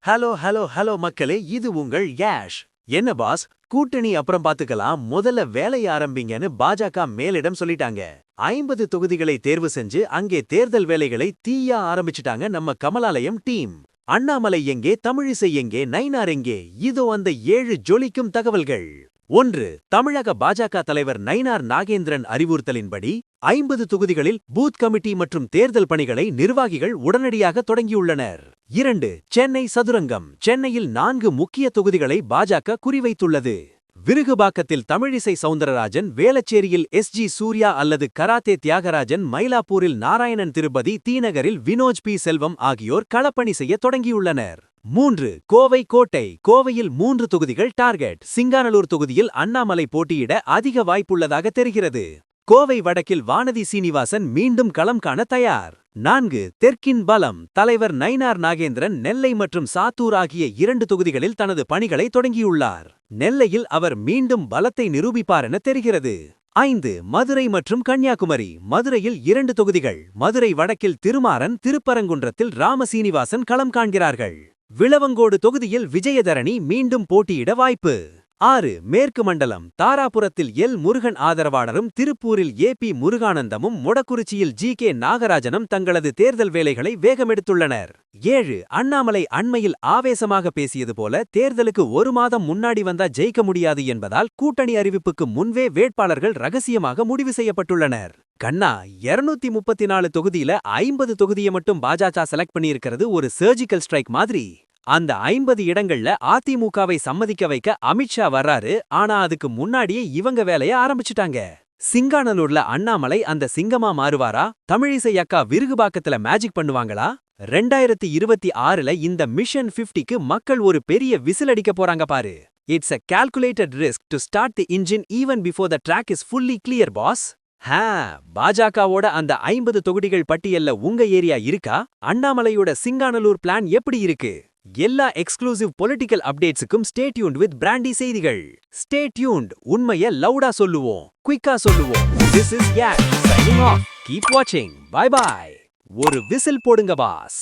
Hello hello hello மக்களே, இது உங்கள் யாஷ். என்ன பாஸ், கூட்டணி அப்புறம் பாத்துக்கலாம், முதல்ல வேலைய ஆரம்பிங்கன்னு பாஜக மேலிடம் சொல்லிட்டாங்க. 50 தொகுதிகளை தேர்வு செஞ்சு அங்கே தேர்தல் வேலைகளை தீயா ஆரம்பிச்சுட்டாங்க நம்ம கமலாலயம் டீம். அண்ணாமலை எங்கே, தமிழிசை எங்கே, நயினார் எங்கே, இதோ அந்த 7 ஜொலிக்கும் தகவல்கள். 1. தமிழக பாஜக தலைவர் நயினார் நாகேந்திரன் அறிவுறுத்தலின்படி 50 தொகுதிகளில் பூத் கமிட்டி மற்றும் தேர்தல் பணிகளை நிர்வாகிகள் உடனடியாக தொடங்கியுள்ளனர். 2. சென்னை சதுரங்கம். சென்னையில் 4 முக்கிய தொகுதிகளை பாஜக குறிவைத்துள்ளது. விருகம்பாக்கத்தில் தமிழிசை சவுந்தரராஜன், வேளச்சேரியில் எஸ்.ஜி. சூர்யா அல்லது கராத்தே தியாகராஜன், மயிலாப்பூரில் நாராயணன் திருப்பதி, தீநகரில் வினோஜ் பி. செல்வம் ஆகியோர் களப்பணி செய்ய தொடங்கியுள்ளனர். 3. கோவை கோட்டை. கோவையில் 3 தொகுதிகள் டார்கெட். சிங்காநல்லூர் தொகுதியில் அண்ணாமலை போட்டியிட அதிக வாய்ப்புள்ளதாக தெரிகிறது. கோவை வடக்கில் வானதி சீனிவாசன் மீண்டும் களம் காண தயார். 4. தெற்கின் பலம். தலைவர் நயினார் நாகேந்திரன் நெல்லை மற்றும் சாத்தூர் ஆகிய 2 தொகுதிகளில் தனது பணிகளை தொடங்கியுள்ளார். நெல்லையில் அவர் மீண்டும் பலத்தை நிரூபிப்பார் என தெரிகிறது. 5. மதுரை மற்றும் கன்னியாகுமரி. மதுரையில் 2 தொகுதிகள். மதுரை வடக்கில் திருமாறன், திருப்பரங்குன்றத்தில் ராமசீனிவாசன் களம் காண்கிறார்கள். விளவங்கோடு தொகுதியில் விஜயதரணி மீண்டும் போட்டியிட வாய்ப்பு. 6. மேற்கு மண்டலம். தாராபுரத்தில் எல். முருகன் ஆதரவாளரும் திருப்பூரில் ஏ.பி. முருகானந்தமும் மொடக்குறிச்சியில் ஜி.கே. நாகராஜனும் தங்களது தேர்தல் வேலைகளை வேகமெடுத்துள்ளனர். 7. அண்ணாமலை அண்மையில் ஆவேசமாக பேசியது போல தேர்தலுக்கு 1 மாதம் முன்னாடி வந்தா ஜெயிக்க முடியாது என்பதால் கூட்டணி அறிவிப்புக்கு முன்பே வேட்பாளர்கள் ரகசியமாக முடிவு செய்யப்பட்டுள்ளனர். கண்ணா, 234 தொகுதியில 50 தொகுதியை மட்டும் பாஜக செலக்ட் பண்ணியிருக்கிறது ஒரு சர்ஜிக்கல் ஸ்ட்ரைக் மாதிரி. அந்த 50 இடங்கள்ல அதிமுகவை சம்மதிக்க வைக்க அமித்ஷா வர்றாரு. ஆனா அதுக்கு முன்னாடியே இவங்க வேலைய ஆரம்பிச்சுட்டாங்க. சிங்காநல்லூர்ல அண்ணாமலை அந்த சிங்கமா மாறுவாரா? தமிழிசை அக்கா விருகம்பாக்கத்துல மேஜிக் பண்ணுவாங்களா? 2026ல இந்த மிஷன் 50க்கு மக்கள் ஒரு பெரிய விசில் அடிக்க போறாங்க பாரு. It's a calculated risk to start the engine even before the track is fully clear, boss. பாஜகவோட அந்த 50 தொகுதிகள் பட்டியல்ல உங்க ஏரியா இருக்கா? அண்ணாமலையோட சிங்காநல்லூர் பிளான் எப்படி இருக்கு? எல்லா எக்ஸ்க்ளூசிவ் பொலிட்டிக்கல் அப்டேட்ஸுக்கும் ஸ்டே டியூன்ட் வித் பிராண்டி செய்திகள். Stay tuned. உண்மைய லவுடா சொல்லுவோம், குயிக்கா சொல்லுவோம். This is Yash signing off. Keep watching. Bye bye. ஒரு விசில் போடுங்க பாஸ்.